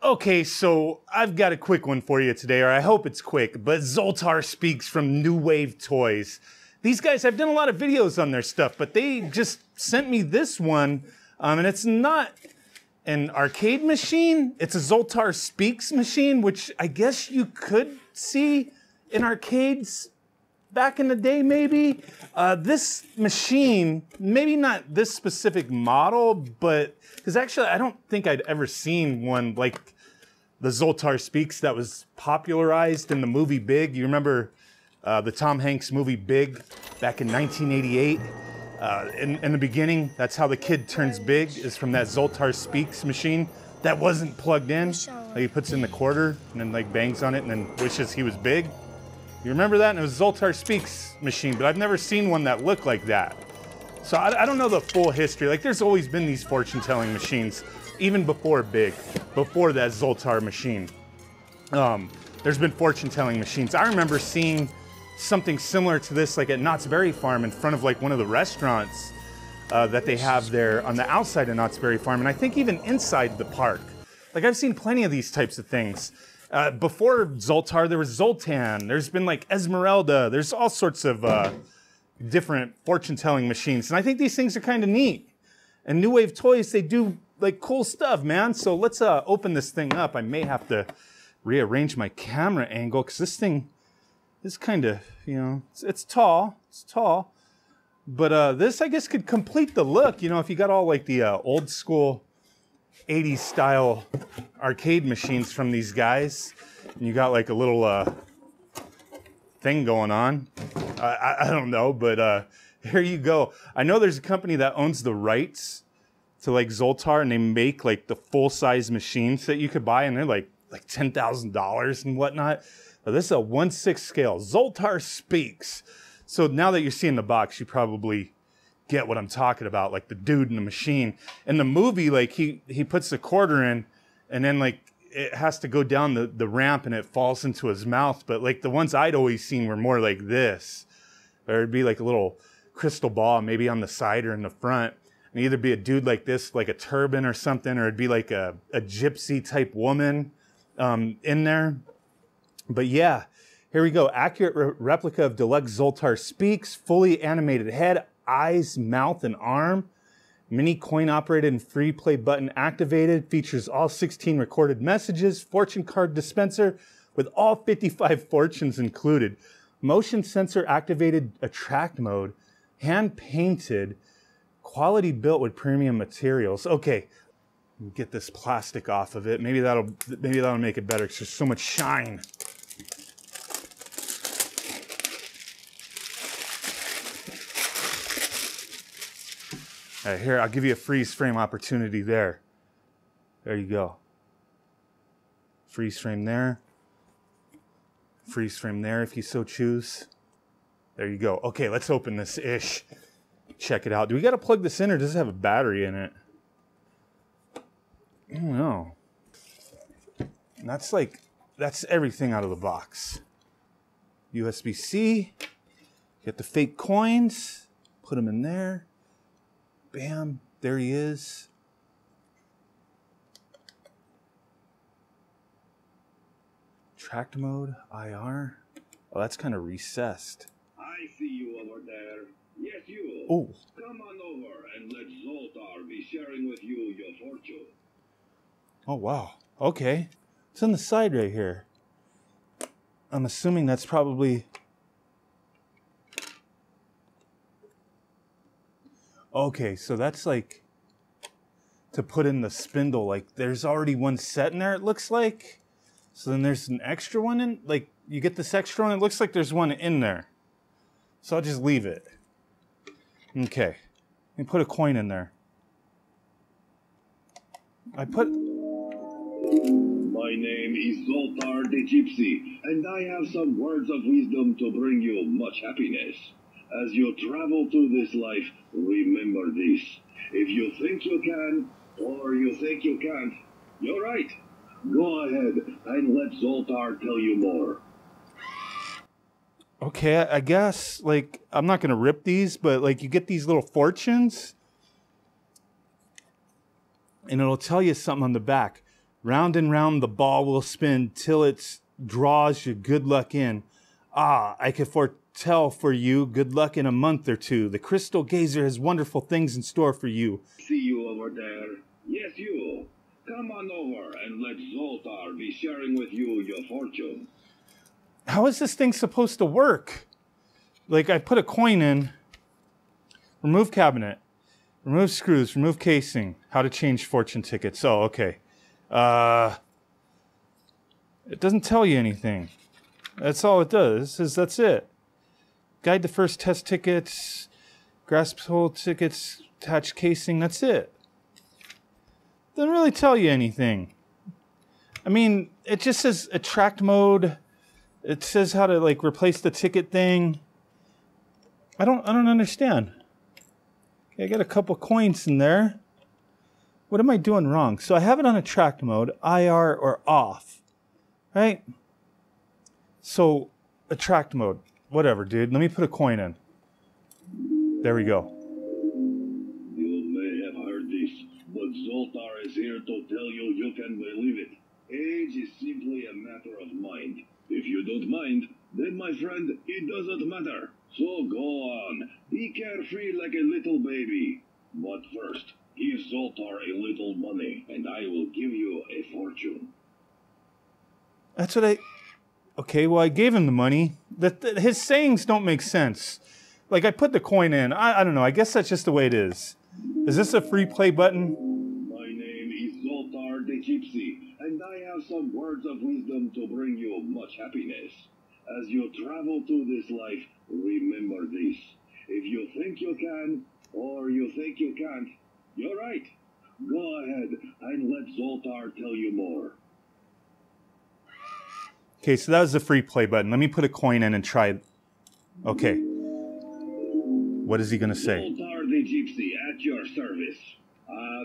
Okay, so I've got a quick one for you today, or I hope it's quick, but Zoltar Speaks from New Wave Toys. These guys, I've done a lot of videos on their stuff, but they just sent me this one, and it's not an arcade machine, it's a Zoltar Speaks machine, which I guess you could see in arcades back in the day, maybe. This machine, maybe not this specific model, but, because actually I don't think I'd ever seen one like the Zoltar Speaks that was popularized in the movie Big. You remember the Tom Hanks movie Big back in 1988? In the beginning, that's how the kid turns big, is from that Zoltar Speaks machine that wasn't plugged in. Like he puts in the quarter and then like bangs on it and then wishes he was big. You remember that? And it was Zoltar Speaks machine, but I've never seen one that looked like that. So I don't know the full history. Like there's always been these fortune-telling machines, even before Big, before that Zoltar machine. There's been fortune-telling machines. I remember seeing something similar to this like at Knott's Berry Farm in front of like one of the restaurants that they have there on the outside of Knott's Berry Farm, and I think even inside the park. Like I've seen plenty of these types of things. Before Zoltar, there was Zoltan. There's been like Esmeralda. There's all sorts of different fortune-telling machines. And I think these things are kind of neat. And New Wave Toys, they do like cool stuff, man. So let's open this thing up. I may have to rearrange my camera angle because this thing is kind of, you know, it's tall. It's tall. But this, I guess, could complete the look. You know, if you got all like the old school 80s style arcade machines from these guys, and you got like a little thing going on. I don't know, but here you go. I know there's a company that owns the rights to like Zoltar, and they make like the full-size machines that you could buy, and they're like $10,000 and whatnot. But this is a 1/6 scale. Zoltar Speaks. So now that you're seeing the box, you probably get what I'm talking about, like the dude in the machine. In the movie, like he puts the quarter in and then like it has to go down the ramp and it falls into his mouth. But like the ones I'd always seen were more like this. Or it'd be like a little crystal ball, maybe on the side or in the front. And either be a dude like this, like a turban or something, or it'd be like a gypsy type woman in there. But yeah, here we go. Accurate replica of deluxe Zoltar Speaks, fully animated head, eyes, mouth, and arm. Mini coin operated and free play button activated. Features all 16 recorded messages. Fortune card dispenser with all 55 fortunes included. Motion sensor activated attract mode. Hand painted. Quality built with premium materials. Okay, get this plastic off of it. Maybe that'll make it better because there's so much shine. All right, here, I'll give you a freeze frame opportunity there. There you go. Freeze frame there. Freeze frame there if you so choose. There you go. Okay, let's open this ish. Check it out. Do we got to plug this in or does it have a battery in it? I don't know. And that's everything out of the box. USB-C. Get the fake coins. Put them in there. Bam, there he is. Tract mode, IR. Oh, that's kind of recessed. I see you over there. Yes, you. Oh. Come on over and let Zoltar be sharing with you your fortune. Oh, wow. Okay. It's on the side right here. I'm assuming that's probably... Okay, so that's like to put in the spindle. Like there's already one set in there, it looks like. So then there's an extra one in, like you get this extra one, it looks like there's one in there. So I'll just leave it. Okay, let me put a coin in there. My name is Zoltar the Gypsy, and I have some words of wisdom to bring you much happiness. As you travel through this life, remember this. If you think you can, or you think you can't, you're right. Go ahead and let Zoltar tell you more. Okay, I guess, like, I'm not going to rip these, but, like, you get these little fortunes, and it'll tell you something on the back. Round and round the ball will spin till it draws your good luck in. Ah, I can foretell for you good luck in a month or two. The crystal gazer has wonderful things in store for you. See you over there. Yes, you. Come on over and let Zoltar be sharing with you your fortune. How is this thing supposed to work? Like, I put a coin in, remove cabinet, remove screws, remove casing, how to change fortune tickets. Oh, okay. It doesn't tell you anything. That's all it does. It says that's it. Guide the first test tickets, grasp hold tickets, attach casing, that's it. Doesn't really tell you anything. I mean, it just says attract mode. It says how to like replace the ticket thing. I don't understand. Okay, I got a couple coins in there. What am I doing wrong? So I have it on attract mode, IR or off, right? So attract mode, whatever, dude. Let me put a coin in. There we go. You may have heard this, but Zoltar is here to tell you you can believe it. Age is simply a matter of mind. If you don't mind, then my friend, it doesn't matter. So go on, be carefree like a little baby. But first, give Zoltar a little money, and I will give you a fortune. That's what I... Okay, well, I gave him the money. His sayings don't make sense. Like, I put the coin in. I don't know. I guess that's just the way it is. Is this a free play button? My name is Zoltar the Gypsy, and I have some words of wisdom to bring you much happiness. As you travel through this life, remember this. If you think you can, or you think you can't, you're right. Go ahead and let Zoltar tell you more. Okay, so that was the free play button. Let me put a coin in and try it. Okay. What is he going to say? Zoltar the Gypsy at your service.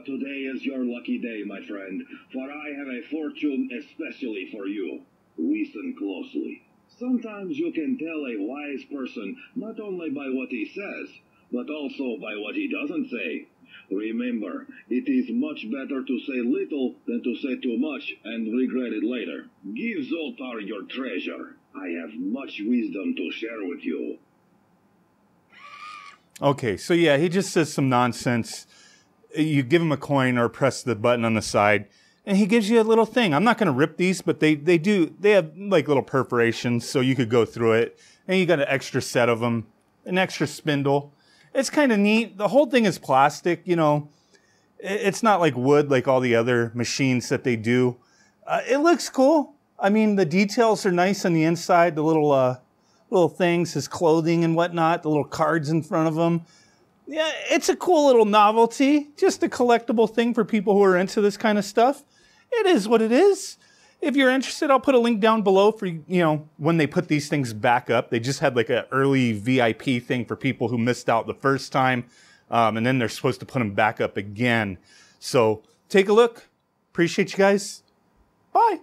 Today is your lucky day, my friend, for I have a fortune especially for you. Listen closely. Sometimes you can tell a wise person not only by what he says, but also by what he doesn't say. Remember, it is much better to say little than to say too much and regret it later. Give Zoltar your treasure. I have much wisdom to share with you. Okay, so yeah, he just says some nonsense. You give him a coin or press the button on the side, and he gives you a little thing. I'm not going to rip these, but they have like little perforations, so you could go through it. And you got an extra set of them, an extra spindle. It's kind of neat. The whole thing is plastic, you know. It's not like wood like all the other machines that they do. It looks cool. I mean, the details are nice on the inside. The little things, his clothing and whatnot, the little cards in front of him. Yeah, it's a cool little novelty. Just a collectible thing for people who are into this kind of stuff. It is what it is. If you're interested, I'll put a link down below for, you know, when they put these things back up. They just had like an early VIP thing for people who missed out the first time. And then they're supposed to put them back up again. So take a look. Appreciate you guys. Bye.